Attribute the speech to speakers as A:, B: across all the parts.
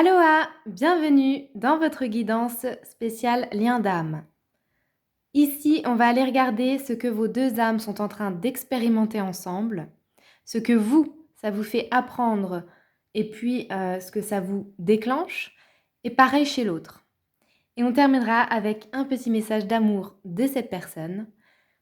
A: Aloha, bienvenue dans votre guidance spéciale lien d'âme. Ici, on va aller regarder ce que vos deux âmes sont en train d'expérimenter ensemble, ce que ça vous fait apprendre et puis ce que ça vous déclenche, et pareil chez l'autre. Et on terminera avec un petit message d'amour de cette personne.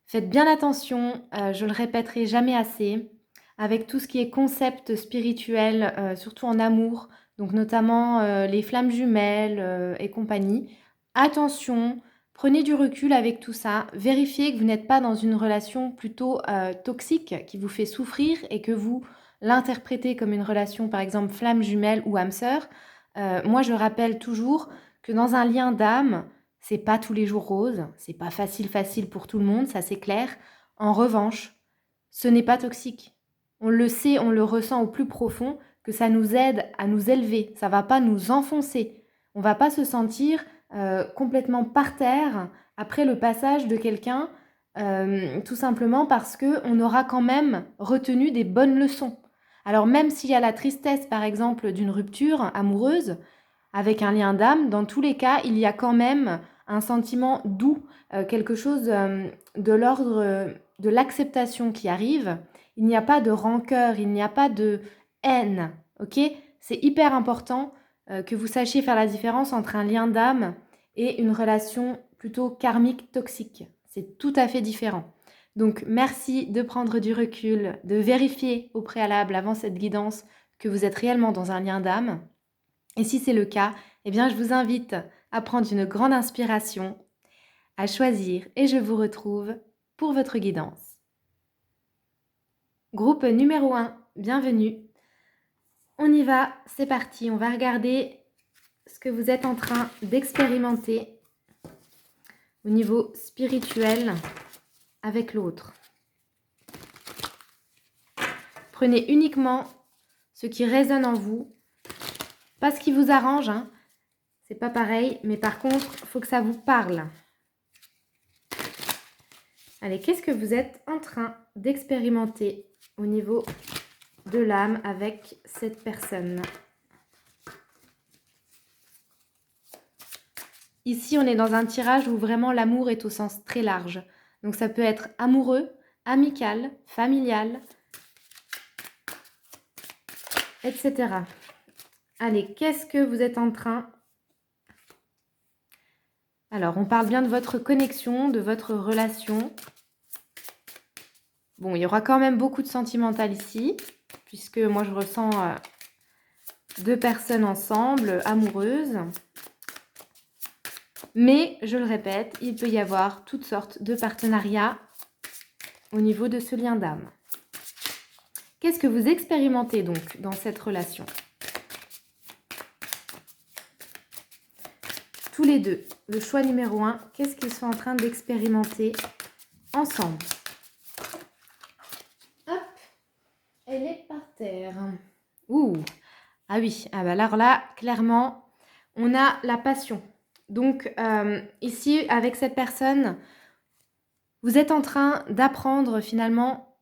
A: Faites bien attention, je le répéterai jamais assez, avec tout ce qui est concept spirituel, surtout en amour, donc notamment les flammes jumelles et compagnie. Attention, prenez du recul avec tout ça, vérifiez que vous n'êtes pas dans une relation plutôt toxique qui vous fait souffrir et que vous l'interprétez comme une relation par exemple flamme jumelle ou âme sœur. Moi je rappelle toujours que dans un lien d'âme, c'est pas tous les jours rose, c'est pas facile pour tout le monde, ça c'est clair. En revanche, ce n'est pas toxique. On le sait, on le ressent au plus profond que ça nous aide à nous élever, ça va pas nous enfoncer. On va pas se sentir complètement par terre après le passage de quelqu'un, tout simplement parce que on aura quand même retenu des bonnes leçons. Alors même s'il y a la tristesse par exemple d'une rupture amoureuse, avec un lien d'âme, dans tous les cas, il y a quand même un sentiment doux, quelque chose de l'ordre de l'acceptation qui arrive. Il n'y a pas de rancœur, il n'y a pas de haine, ok? C'est hyper important que vous sachiez faire la différence entre un lien d'âme et une relation plutôt karmique toxique. C'est tout à fait différent. Donc merci de prendre du recul, de vérifier au préalable avant cette guidance que vous êtes réellement dans un lien d'âme. Et si c'est le cas, eh bien je vous invite à prendre une grande inspiration, à choisir et je vous retrouve pour votre guidance. Groupe numéro 1, bienvenue. On y va, c'est parti, on va regarder ce que vous êtes en train d'expérimenter au niveau spirituel avec l'autre. Prenez uniquement ce qui résonne en vous, pas ce qui vous arrange, hein. C'est pas pareil, mais par contre, il faut que ça vous parle. Allez, qu'est-ce que vous êtes en train d'expérimenter au niveau de l'âme avec cette personne? Ici, on est dans un tirage où vraiment l'amour est au sens très large. Donc ça peut être amoureux, amical, familial, etc. Allez, qu'est-ce que vous êtes en train... Alors, on parle bien de votre connexion, de votre relation. Bon, il y aura quand même beaucoup de sentimental ici, puisque moi je ressens deux personnes ensemble, amoureuses. Mais, je le répète, il peut y avoir toutes sortes de partenariats au niveau de ce lien d'âme. Qu'est-ce que vous expérimentez donc dans cette relation? Tous les deux, le choix numéro 1, qu'est-ce qu'ils sont en train d'expérimenter ensemble? Hop, elle est par terre. Ouh, ah oui, ah bah alors là, clairement, on a la passion. Donc ici, avec cette personne, vous êtes en train d'apprendre finalement,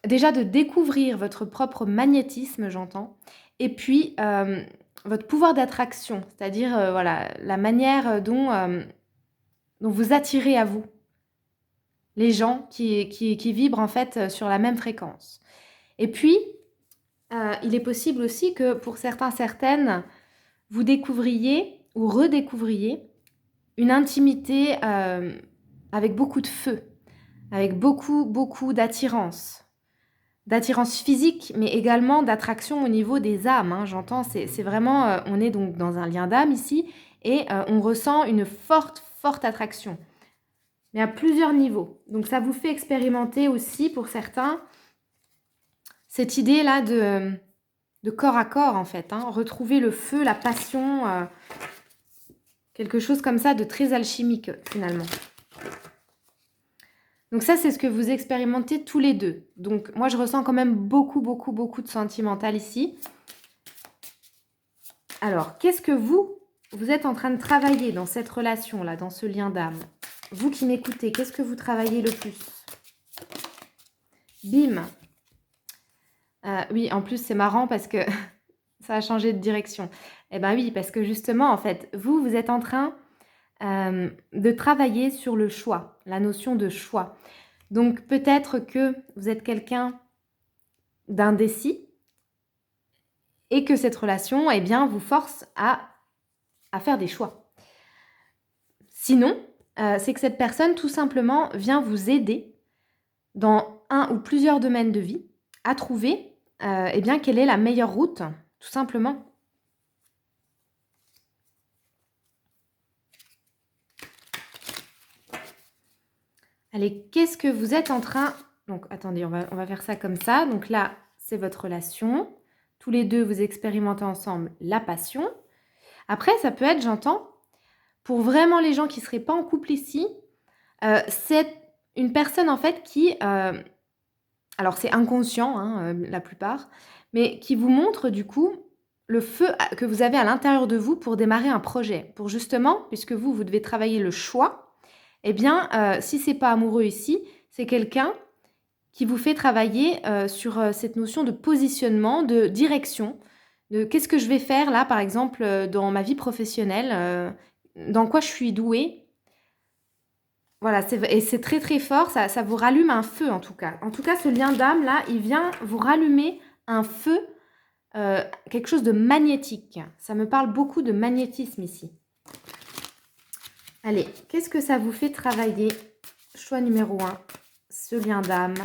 A: déjà de découvrir votre propre magnétisme, j'entends, et puis votre pouvoir d'attraction, c'est-à-dire voilà, la manière dont vous attirez à vous les gens qui vibrent en fait sur la même fréquence. Et puis, il est possible aussi que pour certaines, vous découvriez ou redécouvriez une intimité avec beaucoup de feu, avec beaucoup d'attirance physique, mais également d'attraction au niveau des âmes, hein, j'entends, c'est vraiment, on est donc dans un lien d'âme ici, et on ressent une forte attraction, mais à plusieurs niveaux. Donc ça vous fait expérimenter aussi, pour certains, cette idée-là de corps à corps, en fait, hein, retrouver le feu, la passion, quelque chose comme ça de très alchimique, finalement. Donc ça, c'est ce que vous expérimentez tous les deux. Donc moi, je ressens quand même beaucoup de sentimental ici. Alors, qu'est-ce que vous êtes en train de travailler dans cette relation-là, dans ce lien d'âme? Vous qui m'écoutez, qu'est-ce que vous travaillez le plus? Bim. Oui, en plus, c'est marrant parce que Ça a changé de direction. Eh ben oui, parce que justement, en fait, vous êtes en train de travailler sur le choix, la notion de choix. Donc peut-être que vous êtes quelqu'un d'indécis et que cette relation, eh bien, vous force à faire des choix. Sinon, c'est que cette personne, tout simplement, vient vous aider dans un ou plusieurs domaines de vie à trouver, eh bien, quelle est la meilleure route, tout simplement. Allez, qu'est-ce que vous êtes en train... Donc, attendez, on va faire ça comme ça. Donc là, c'est votre relation. Tous les deux, vous expérimentez ensemble la passion. Après, ça peut être, j'entends, pour vraiment les gens qui ne seraient pas en couple ici, c'est une personne, en fait, qui... alors, c'est inconscient, hein, la plupart, mais qui vous montre, du coup, le feu que vous avez à l'intérieur de vous pour démarrer un projet. Pour justement, puisque vous devez travailler le choix, eh bien, si c'est pas amoureux ici, c'est quelqu'un qui vous fait travailler sur cette notion de positionnement, de direction, de qu'est-ce que je vais faire là, par exemple, dans ma vie professionnelle, dans quoi je suis douée. Voilà, et c'est très très fort, ça vous rallume un feu en tout cas. En tout cas, ce lien d'âme là, il vient vous rallumer un feu, quelque chose de magnétique. Ça me parle beaucoup de magnétisme ici. Allez, qu'est-ce que ça vous fait travailler? Choix numéro 1, ce lien d'âme.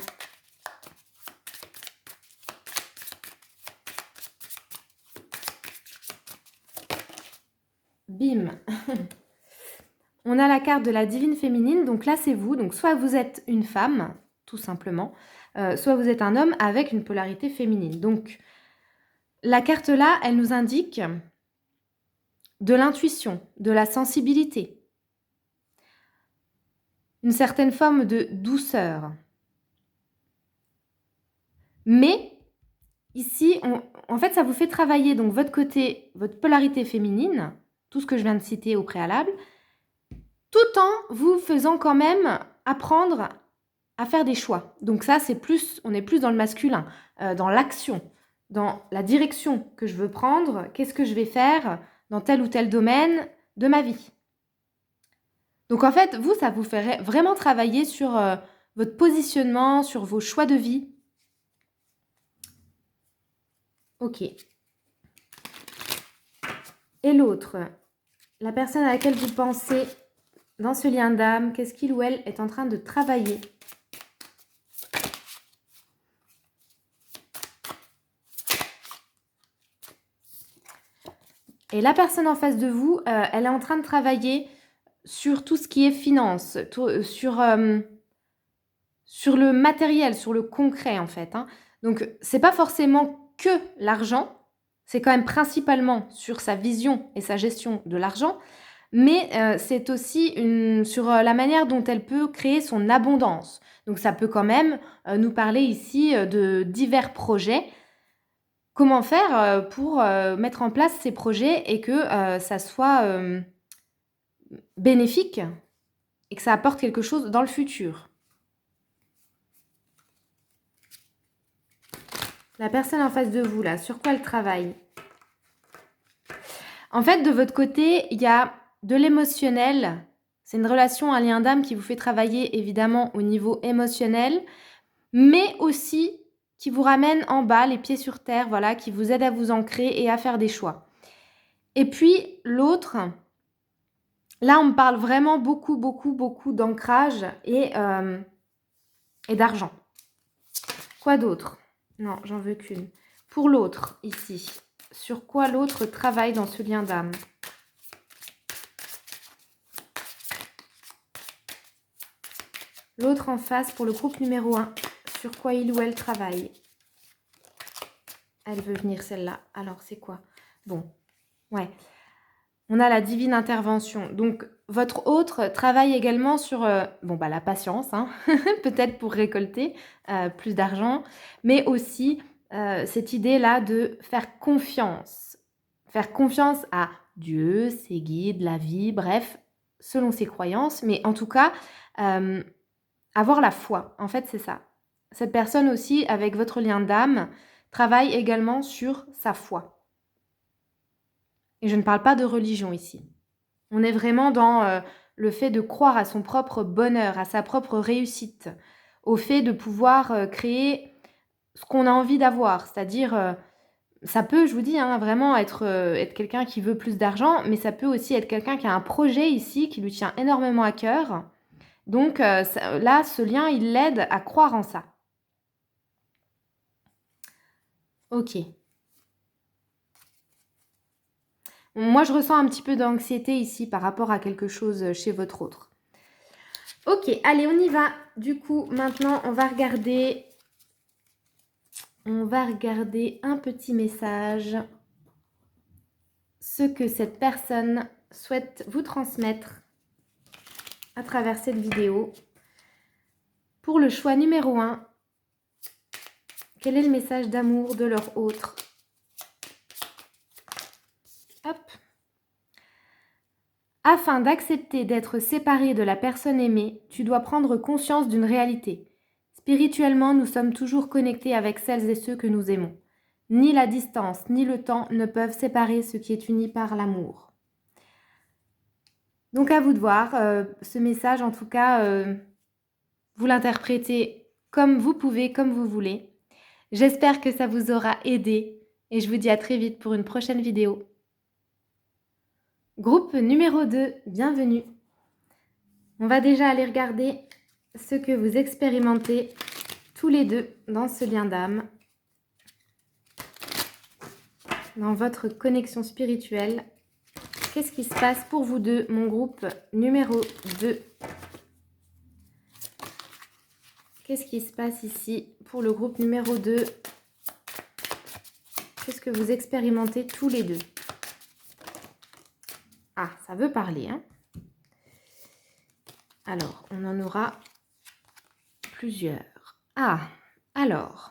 A: Bim. On a la carte de la divine féminine, donc là c'est vous. Donc soit vous êtes une femme, tout simplement, soit vous êtes un homme avec une polarité féminine. Donc la carte là, elle nous indique de l'intuition, de la sensibilité, une certaine forme de douceur. Mais ici, en fait, ça vous fait travailler donc votre côté, votre polarité féminine, tout ce que je viens de citer au préalable, tout en vous faisant quand même apprendre à faire des choix. Donc ça, c'est plus, on est plus dans le masculin, dans l'action, dans la direction que je veux prendre, qu'est-ce que je vais faire dans tel ou tel domaine de ma vie. Donc en fait, vous, ça vous ferait vraiment travailler sur votre positionnement, sur vos choix de vie. Ok. Et l'autre, la personne à laquelle vous pensez dans ce lien d'âme, qu'est-ce qu'il ou elle est en train de travailler? Et la personne en face de vous, elle est en train de travailler sur tout ce qui est finance, sur le matériel, sur le concret en fait. Hein. Donc, c'est pas forcément que l'argent, c'est quand même principalement sur sa vision et sa gestion de l'argent, mais c'est aussi sur la manière dont elle peut créer son abondance. Donc, ça peut quand même nous parler ici de divers projets. Comment faire pour mettre en place ces projets et que ça soit bénéfique et que ça apporte quelque chose dans le futur. La personne en face de vous, là, sur quoi elle travaille? En fait, de votre côté, il y a de l'émotionnel. C'est une relation, un lien d'âme qui vous fait travailler évidemment au niveau émotionnel, mais aussi qui vous ramène en bas, les pieds sur terre, voilà, qui vous aide à vous ancrer et à faire des choix. Et puis l'autre, là, on me parle vraiment beaucoup, beaucoup, beaucoup d'ancrage et d'argent. Quoi d'autre? Non, j'en veux qu'une. Pour l'autre, ici, sur quoi l'autre travaille dans ce lien d'âme? L'autre en face, pour le groupe numéro 1, sur quoi il ou elle travaille? Elle veut venir celle-là. Alors, c'est quoi? Bon, ouais. On a la divine intervention. Donc, votre autre travaille également sur la patience, hein, peut-être pour récolter plus d'argent, mais aussi cette idée-là de faire confiance. Faire confiance à Dieu, ses guides, la vie, bref, selon ses croyances. Mais en tout cas, avoir la foi. En fait, c'est ça. Cette personne aussi, avec votre lien d'âme, travaille également sur sa foi. Et je ne parle pas de religion ici. On est vraiment dans le fait de croire à son propre bonheur, à sa propre réussite, au fait de pouvoir créer ce qu'on a envie d'avoir. C'est-à-dire, ça peut, je vous dis, hein, vraiment être quelqu'un qui veut plus d'argent, mais ça peut aussi être quelqu'un qui a un projet ici qui lui tient énormément à cœur. Donc là, ce lien, il l'aide à croire en ça. Ok. Moi, je ressens un petit peu d'anxiété ici par rapport à quelque chose chez votre autre. Ok, allez, on y va. Du coup, maintenant, on va regarder un petit message. Ce que cette personne souhaite vous transmettre à travers cette vidéo. Pour le choix numéro 1, quel est le message d'amour de leur autre? Hop. Afin d'accepter d'être séparé de la personne aimée, tu dois prendre conscience d'une réalité. Spirituellement, nous sommes toujours connectés avec celles et ceux que nous aimons. Ni la distance, ni le temps ne peuvent séparer ce qui est uni par l'amour. Donc à vous de voir, ce message en tout cas, vous l'interprétez comme vous pouvez, comme vous voulez. J'espère que ça vous aura aidé et je vous dis à très vite pour une prochaine vidéo. Groupe numéro 2, bienvenue. On va déjà aller regarder ce que vous expérimentez tous les deux dans ce lien d'âme, dans votre connexion spirituelle. Qu'est-ce qui se passe pour vous deux, mon groupe numéro 2? Qu'est-ce qui se passe ici pour le groupe numéro 2? Qu'est-ce que vous expérimentez tous les deux? Ah, ça veut parler, hein? Alors, on en aura plusieurs. Ah, alors.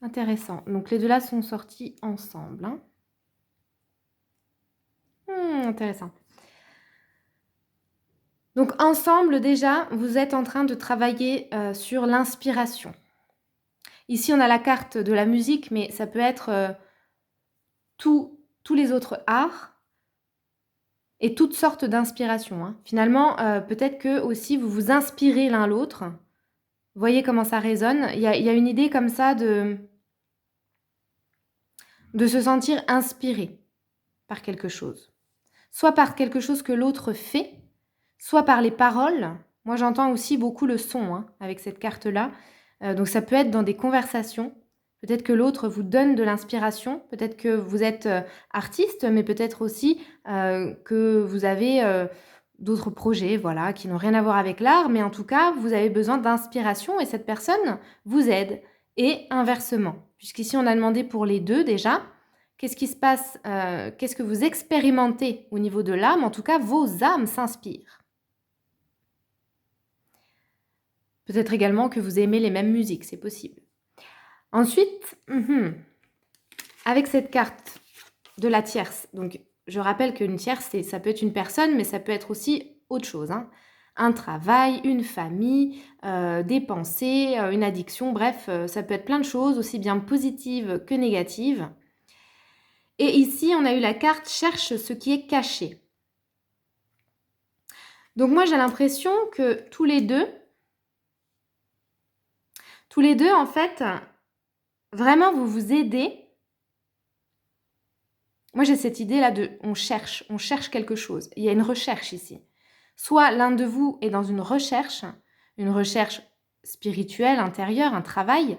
A: Intéressant. Donc, les deux là sont sortis ensemble. Hein. Intéressant. Donc, ensemble, déjà, vous êtes en train de travailler sur l'inspiration. Ici, on a la carte de la musique, mais ça peut être tous les autres arts et toutes sortes d'inspirations. Hein. Finalement, peut-être que aussi vous vous inspirez l'un l'autre. Vous voyez comment ça résonne. Il y a une idée comme ça de se sentir inspiré par quelque chose. Soit par quelque chose que l'autre fait, soit par les paroles. Moi, j'entends aussi beaucoup le son hein, avec cette carte-là. Donc, ça peut être dans des conversations. Peut-être que l'autre vous donne de l'inspiration. Peut-être que vous êtes artiste, mais peut-être aussi que vous avez d'autres projets voilà, qui n'ont rien à voir avec l'art. Mais en tout cas, vous avez besoin d'inspiration et cette personne vous aide. Et inversement. Puisqu'ici, on a demandé pour les deux déjà. Qu'est-ce qui se passe? Qu'est-ce que vous expérimentez au niveau de l'âme? En tout cas, vos âmes s'inspirent. Peut-être également que vous aimez les mêmes musiques, c'est possible. Ensuite, avec cette carte de la tierce, donc je rappelle qu'une tierce, ça peut être une personne, mais ça peut être aussi autre chose. Hein. Un travail, une famille, des pensées, une addiction, bref, ça peut être plein de choses, aussi bien positives que négatives. Et ici, on a eu la carte « Cherche ce qui est caché ». Donc moi, j'ai l'impression que tous les deux, en fait, vraiment, vous vous aidez. Moi, j'ai cette idée-là de on cherche quelque chose. Il y a une recherche ici. Soit l'un de vous est dans une recherche spirituelle, intérieure, un travail,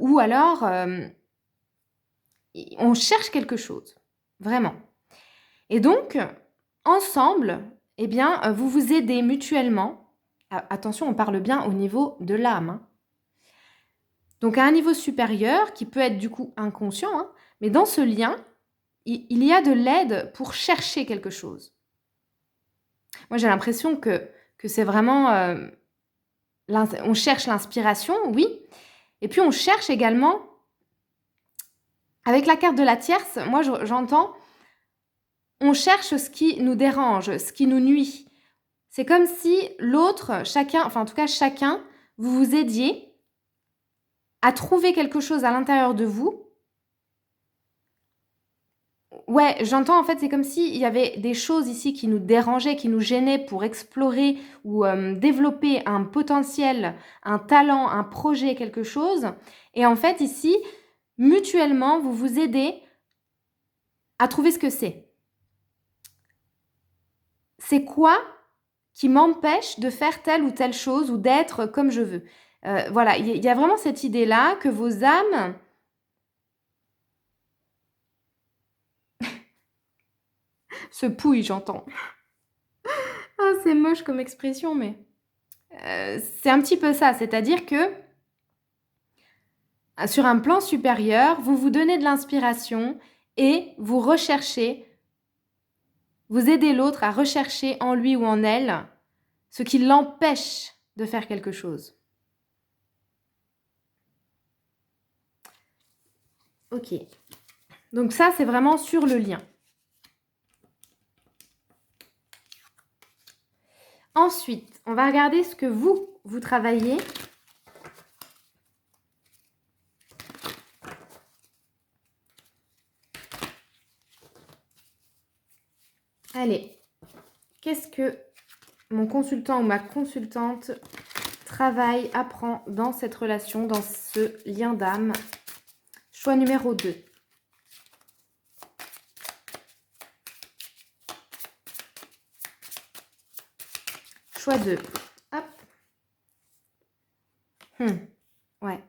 A: ou alors on cherche quelque chose, vraiment. Et donc, ensemble, eh bien, vous vous aidez mutuellement. Attention, on parle bien au niveau de l'âme. Hein. Donc, à un niveau supérieur, qui peut être du coup inconscient, hein, mais dans ce lien, il y a de l'aide pour chercher quelque chose. Moi, j'ai l'impression que c'est vraiment... on cherche l'inspiration, oui. Et puis, on cherche également... Avec la carte de la tierce, moi, j'entends... On cherche ce qui nous dérange, ce qui nous nuit. C'est comme si l'autre, chacun, vous vous aidiez à trouver quelque chose à l'intérieur de vous Ouais, j'entends en fait, c'est comme s'il y avait des choses ici qui nous dérangeaient, qui nous gênaient pour explorer ou développer un potentiel, un talent, un projet, quelque chose. Et en fait, ici, mutuellement, vous vous aidez à trouver ce que c'est. C'est quoi qui m'empêche de faire telle ou telle chose ou d'être comme je veux? Voilà, il y a vraiment cette idée-là que vos âmes se pouillent, j'entends. Ah, c'est moche comme expression, mais c'est un petit peu ça. C'est-à-dire que sur un plan supérieur, vous vous donnez de l'inspiration et vous recherchez, vous aidez l'autre à rechercher en lui ou en elle ce qui l'empêche de faire quelque chose. Ok. Donc ça, c'est vraiment sur le lien. Ensuite, on va regarder ce que vous travaillez. Allez, qu'est-ce que mon consultant ou ma consultante travaille, apprend dans cette relation, dans ce lien d'âme? Choix numéro 2. Choix 2. Hop. Ouais.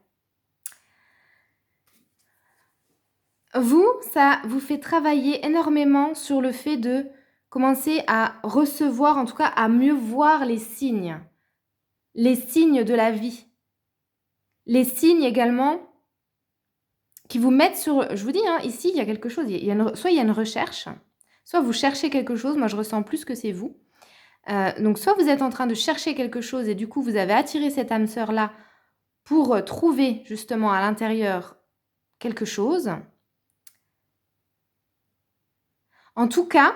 A: Vous, ça vous fait travailler énormément sur le fait de commencer à recevoir, en tout cas à mieux voir les signes de la vie. Les signes également qui vous mettent sur... Je vous dis, hein, ici, il y a quelque chose. Soit il y a une recherche, soit vous cherchez quelque chose. Moi, je ressens plus que c'est vous. Donc, soit vous êtes en train de chercher quelque chose et du coup, vous avez attiré cette âme sœur-là pour trouver justement à l'intérieur quelque chose. En tout cas,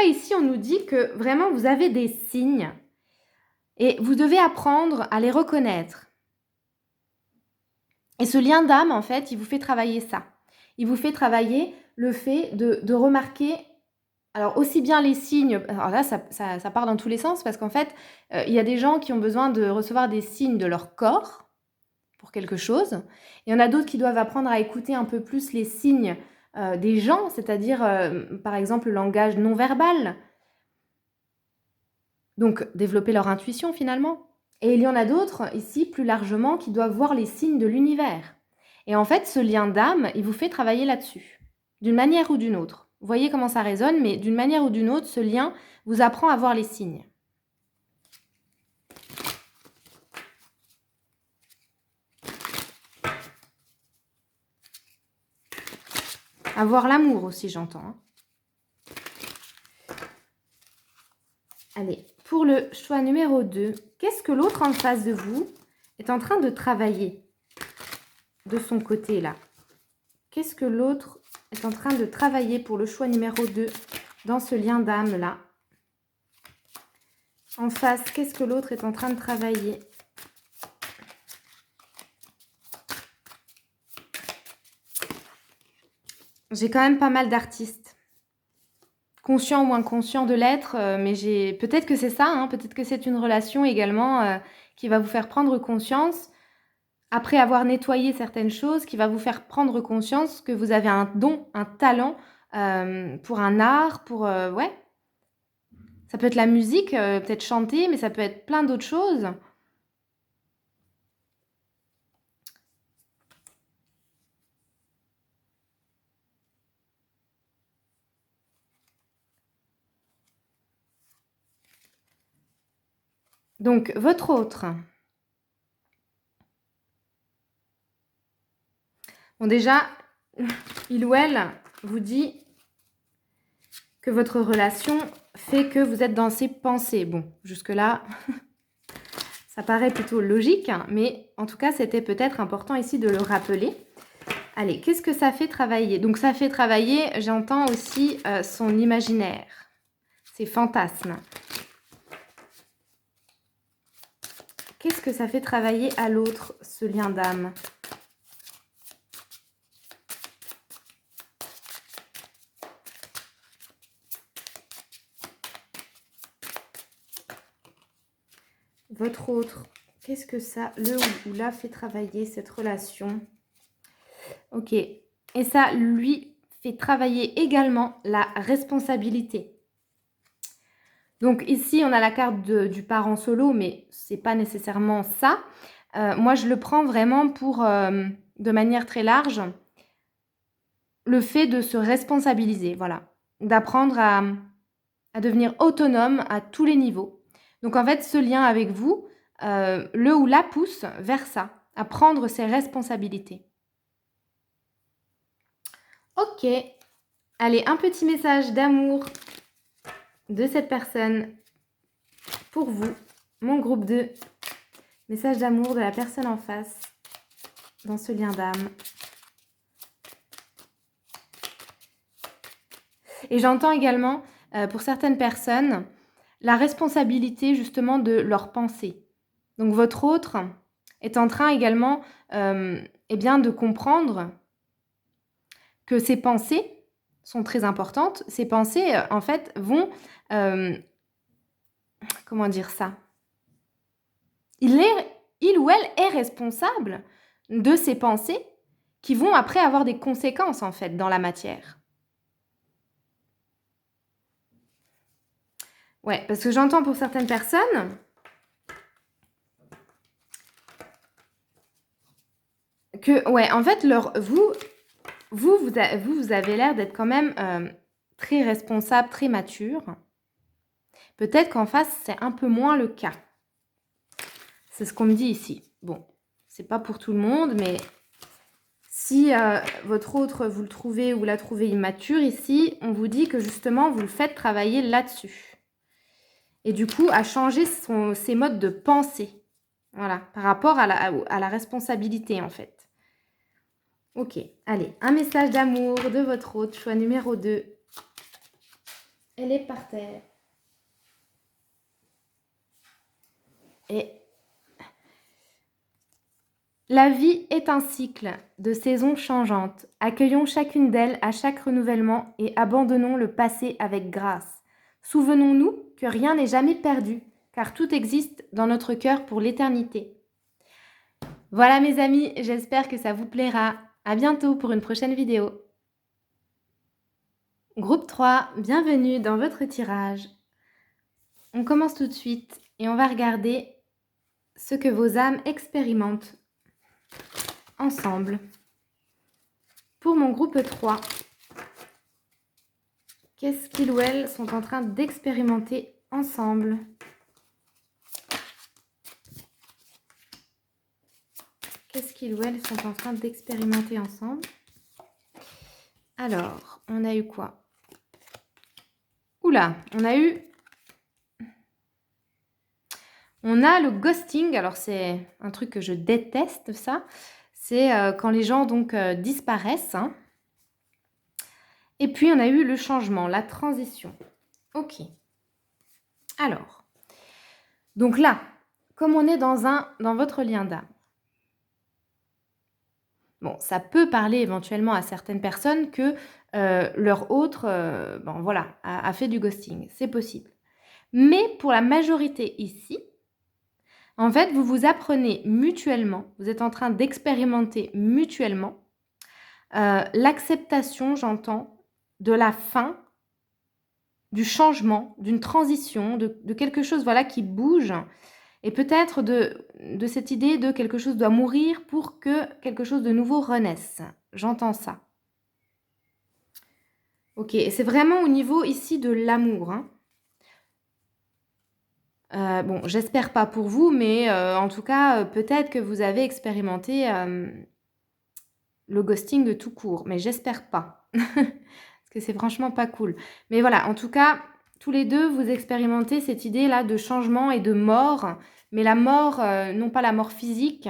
A: ici, on nous dit que vraiment, vous avez des signes et vous devez apprendre à les reconnaître. Et ce lien d'âme, en fait, il vous fait travailler ça. Il vous fait travailler le fait de remarquer, alors aussi bien les signes, alors là, ça part dans tous les sens parce qu'en fait, il y a des gens qui ont besoin de recevoir des signes de leur corps pour quelque chose. Il y en a d'autres qui doivent apprendre à écouter un peu plus les signes des gens, c'est-à-dire, par exemple, le langage non verbal. Donc, développer leur intuition finalement. Et il y en a d'autres, ici, plus largement, qui doivent voir les signes de l'univers. Et en fait, ce lien d'âme, il vous fait travailler là-dessus, d'une manière ou d'une autre. Vous voyez comment ça résonne, mais d'une manière ou d'une autre, ce lien vous apprend à voir les signes. À voir l'amour aussi, j'entends. Hein. Allez, pour le choix numéro 2, qu'est-ce que l'autre en face de vous est en train de travailler de son côté là? Qu'est-ce que l'autre est en train de travailler pour le choix numéro 2 dans ce lien d'âme là? En face, qu'est-ce que l'autre est en train de travailler? J'ai quand même pas mal d'artistes, conscients ou inconscients de l'être, mais j'ai peut-être que c'est ça, hein, peut-être que c'est une relation également qui va vous faire prendre conscience, après avoir nettoyé certaines choses, qui va vous faire prendre conscience que vous avez un don, un talent pour un art, pour... ouais, ça peut être la musique, peut-être chanter, mais ça peut être plein d'autres choses. Donc, votre autre. Bon, déjà, il ou elle vous dit que votre relation fait que vous êtes dans ses pensées. Bon, jusque-là, ça paraît plutôt logique, hein, mais en tout cas, c'était peut-être important ici de le rappeler. Allez, qu'est-ce que ça fait travailler? Donc, ça fait travailler, j'entends aussi son imaginaire, ses fantasmes. Qu'est-ce que ça fait travailler à l'autre, ce lien d'âme? votre autre, qu'est-ce que ça, le ou la fait travailler cette relation? Ok. Et ça lui fait travailler également la responsabilité. Donc ici, on a la carte du parent solo, mais c'est pas nécessairement ça. Moi, je le prends vraiment pour, de manière très large, le fait de se responsabiliser, voilà. D'apprendre à devenir autonome à tous les niveaux. Donc en fait, ce lien avec vous, le ou la pousse vers ça, à prendre ses responsabilités. Ok. Allez, un petit message d'amour de cette personne pour vous, mon groupe 2. Message d'amour de la personne en face dans ce lien d'âme. Et j'entends également, pour certaines personnes, la responsabilité justement de leurs pensées. Donc votre autre est en train également eh bien, de comprendre que ces pensées sont très importantes. Ces pensées, en fait, vont... comment dire ça? Il ou elle est responsable de ces pensées qui vont après avoir des conséquences, en fait, dans la matière. Ouais, parce que j'entends pour certaines personnes que, ouais, en fait, vous avez l'air d'être quand même très responsable, très mature. Peut-être qu'en face, c'est un peu moins le cas. C'est ce qu'on me dit ici. Bon, c'est pas pour tout le monde, mais si votre autre, vous le trouvez ou la trouvez immature, ici, on vous dit que justement, vous le faites travailler là-dessus. Et du coup, à changer ses modes de pensée. Voilà, par rapport à la responsabilité, en fait. Ok, allez, un message d'amour de votre hôte, choix numéro 2. Elle est par terre. Et la vie est un cycle de saisons changeantes. Accueillons chacune d'elles à chaque renouvellement et abandonnons le passé avec grâce. Souvenons-nous que rien n'est jamais perdu, car tout existe dans notre cœur pour l'éternité. Voilà mes amis, j'espère que ça vous plaira. À bientôt pour une prochaine vidéo. Groupe 3, bienvenue dans votre tirage. On commence tout de suite et on va regarder ce que vos âmes expérimentent ensemble. Pour mon groupe 3, qu'est-ce qu'ils ou elles sont en train d'expérimenter ensemble? Qu'est-ce qu'ils ou elles sont en train d'expérimenter ensemble? Alors, on a eu quoi? Oula, on a le ghosting. Alors, c'est un truc que je déteste, ça. C'est quand les gens donc disparaissent. Hein. Et puis, on a eu le changement, la transition. Ok. Alors, donc là, comme on est dans votre lien d'âme, bon, ça peut parler éventuellement à certaines personnes que leur autre bon, voilà, a fait du ghosting. C'est possible. Mais pour la majorité ici, en fait, vous vous apprenez mutuellement, vous êtes en train d'expérimenter mutuellement l'acceptation, j'entends, de la fin, du changement, d'une transition, de quelque chose voilà, qui bouge. Et peut-être de cette idée de quelque chose doit mourir pour que quelque chose de nouveau renaisse. J'entends ça. Ok, c'est vraiment au niveau ici de l'amour. Hein. Bon, j'espère pas pour vous, mais en tout cas, peut-être que vous avez expérimenté le ghosting tout court. Mais j'espère pas. Parce que c'est franchement pas cool. Mais voilà, en tout cas, tous les deux, vous expérimentez cette idée-là de changement et de mort. Mais la mort, non pas la mort physique,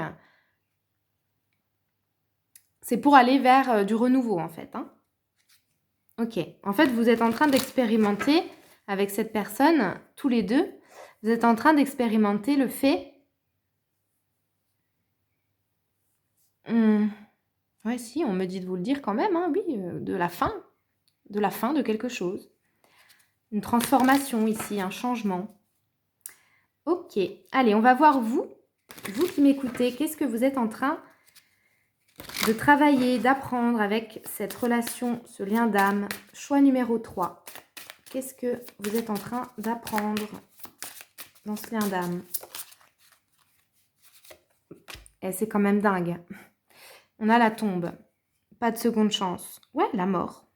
A: c'est pour aller vers du renouveau, en fait. Hein. Ok. En fait, vous êtes en train d'expérimenter avec cette personne, tous les deux, vous êtes en train d'expérimenter le fait... Ouais, si, on me dit de vous le dire quand même, hein, oui, de la fin de quelque chose. Une transformation ici, un changement. Ok, allez, on va voir vous qui m'écoutez, qu'est-ce que vous êtes en train de travailler, d'apprendre avec cette relation, ce lien d'âme. Choix numéro 3. Qu'est-ce que vous êtes en train d'apprendre dans ce lien d'âme? Et c'est quand même dingue. On a la tombe. Pas de seconde chance. Ouais, la mort.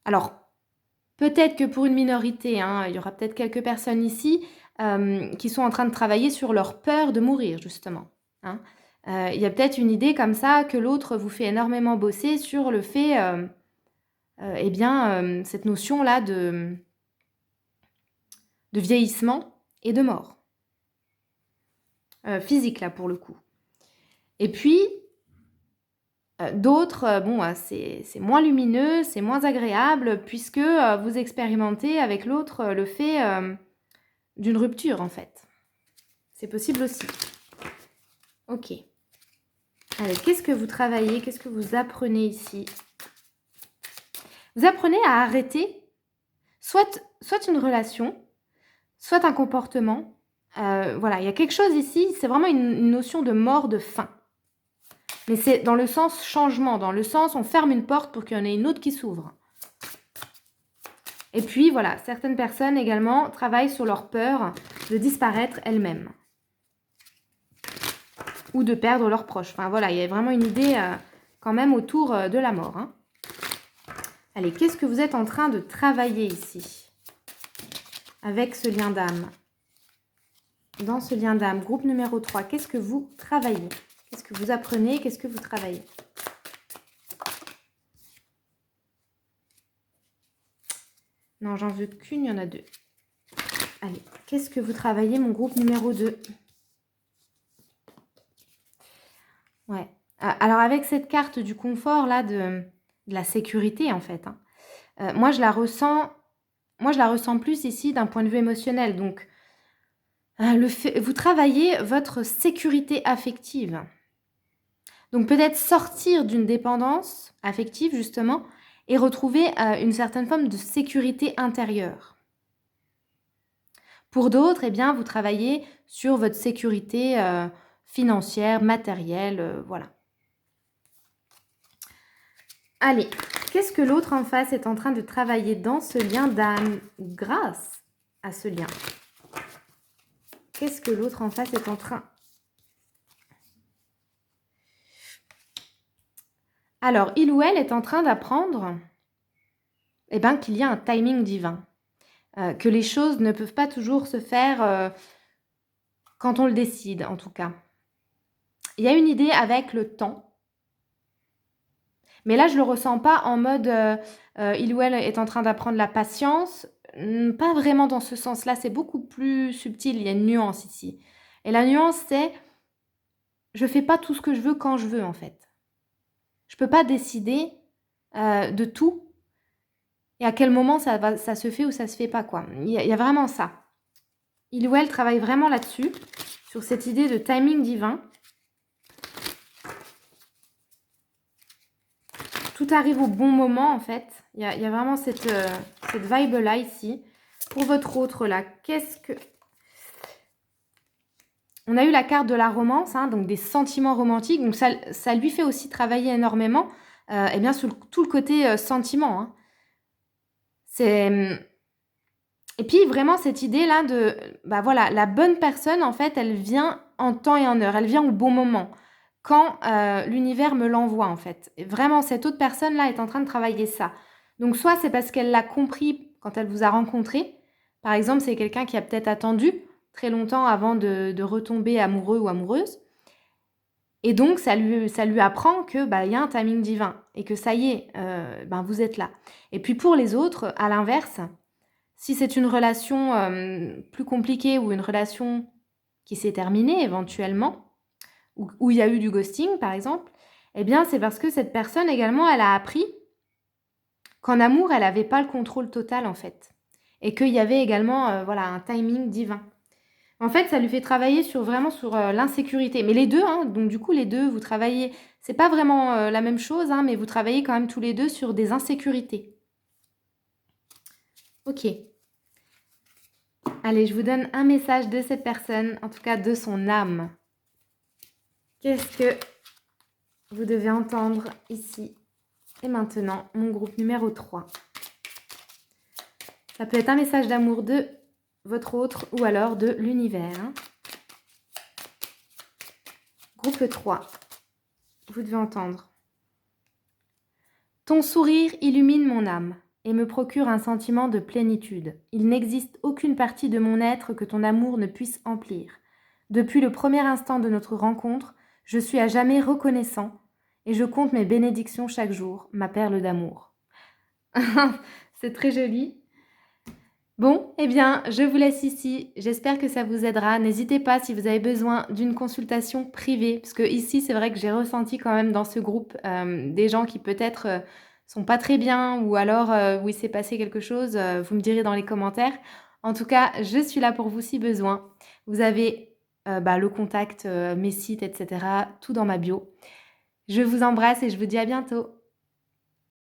A: Alors, peut-être que pour une minorité, hein, il y aura peut-être quelques personnes ici qui sont en train de travailler sur leur peur de mourir, justement. Hein. Il y a peut-être une idée comme ça que l'autre vous fait énormément bosser sur le fait, cette notion-là de vieillissement et de mort. Physique, là, pour le coup. Et puis, d'autres, c'est moins lumineux, c'est moins agréable, puisque vous expérimentez avec l'autre le fait d'une rupture, en fait. C'est possible aussi. Ok. Allez, qu'est-ce que vous travaillez? Qu'est-ce que vous apprenez ici? Vous apprenez à arrêter soit une relation, soit un comportement. Voilà, il y a quelque chose ici, c'est vraiment une notion de mort, de fin. Mais c'est dans le sens changement, dans le sens on ferme une porte pour qu'il y en ait une autre qui s'ouvre. Et puis voilà, certaines personnes également travaillent sur leur peur de disparaître elles-mêmes. Ou de perdre leurs proches. Enfin voilà, il y a vraiment une idée quand même autour de la mort. Hein. Allez, qu'est-ce que vous êtes en train de travailler ici? Avec ce lien d'âme. Dans ce lien d'âme, groupe numéro 3, qu'est-ce que vous travaillez? Qu'est-ce que vous apprenez? Qu'est-ce que vous travaillez? Non, j'en veux qu'une, il y en a 2. Allez, qu'est-ce que vous travaillez, mon groupe numéro 2? Ouais. Alors, avec cette carte du confort, là, de la sécurité, en fait, hein, moi, je la ressens plus ici d'un point de vue émotionnel. Donc, vous travaillez votre sécurité affective. Donc, peut-être sortir d'une dépendance affective, justement, et retrouver une certaine forme de sécurité intérieure. Pour d'autres, eh bien, vous travaillez sur votre sécurité financière, matérielle, voilà. Allez, qu'est-ce que l'autre en face est en train de travailler dans ce lien d'âme grâce à ce lien? Qu'est-ce que l'autre en face est en train? Alors, il ou elle est en train d'apprendre qu'il y a un timing divin. Que les choses ne peuvent pas toujours se faire quand on le décide, en tout cas. Il y a une idée avec le temps. Mais là, je ne le ressens pas en mode il ou elle est en train d'apprendre la patience. Pas vraiment dans ce sens-là, c'est beaucoup plus subtil, il y a une nuance ici. Et la nuance, c'est je ne fais pas tout ce que je veux quand je veux, en fait. Je ne peux pas décider de tout et à quel moment ça se fait ou ça se fait pas, quoi. Il y a vraiment ça. Il ou elle travaille vraiment là-dessus, sur cette idée de timing divin. Tout arrive au bon moment, en fait. Il y a vraiment cette vibe-là, ici. Pour votre autre, là, qu'est-ce que... On a eu la carte de la romance, hein, donc des sentiments romantiques. Donc, ça lui fait aussi travailler énormément, sur tout le côté sentiment. Hein. Et puis, vraiment, cette idée-là de... la bonne personne, en fait, elle vient en temps et en heure. Elle vient au bon moment. Quand l'univers me l'envoie, en fait. Et vraiment, cette autre personne-là est en train de travailler ça. Donc, soit c'est parce qu'elle l'a compris quand elle vous a rencontré. Par exemple, c'est quelqu'un qui a peut-être attendu très longtemps avant de retomber amoureux ou amoureuse. Et donc, ça lui apprend que y a un timing divin et que ça y est, vous êtes là. Et puis, pour les autres, à l'inverse, si c'est une relation plus compliquée ou une relation qui s'est terminée éventuellement, où il y a eu du ghosting, par exemple, eh bien, c'est parce que cette personne, également, elle a appris qu'en amour, elle n'avait pas le contrôle total, en fait. Et qu'il y avait également un timing divin. En fait, ça lui fait travailler vraiment sur l'insécurité. Mais les deux, hein, donc du coup, les deux, vous travaillez... C'est pas vraiment la même chose, hein, mais vous travaillez quand même tous les deux sur des insécurités. Ok. Allez, je vous donne un message de cette personne, en tout cas de son âme. Qu'est-ce que vous devez entendre ici et maintenant, mon groupe numéro 3. Ça peut être un message d'amour de votre autre ou alors de l'univers. Groupe 3, vous devez entendre. Ton sourire illumine mon âme et me procure un sentiment de plénitude. Il n'existe aucune partie de mon être que ton amour ne puisse emplir. Depuis le premier instant de notre rencontre, je suis à jamais reconnaissant et je compte mes bénédictions chaque jour, ma perle d'amour. C'est très joli. Bon, eh bien, je vous laisse ici. J'espère que ça vous aidera. N'hésitez pas si vous avez besoin d'une consultation privée, parce que ici, c'est vrai que j'ai ressenti quand même dans ce groupe des gens qui peut-être sont pas très bien ou alors où il s'est passé quelque chose. Vous me direz dans les commentaires. En tout cas, je suis là pour vous si besoin. Vous avez le contact, mes sites, etc. Tout dans ma bio. Je vous embrasse et je vous dis à bientôt.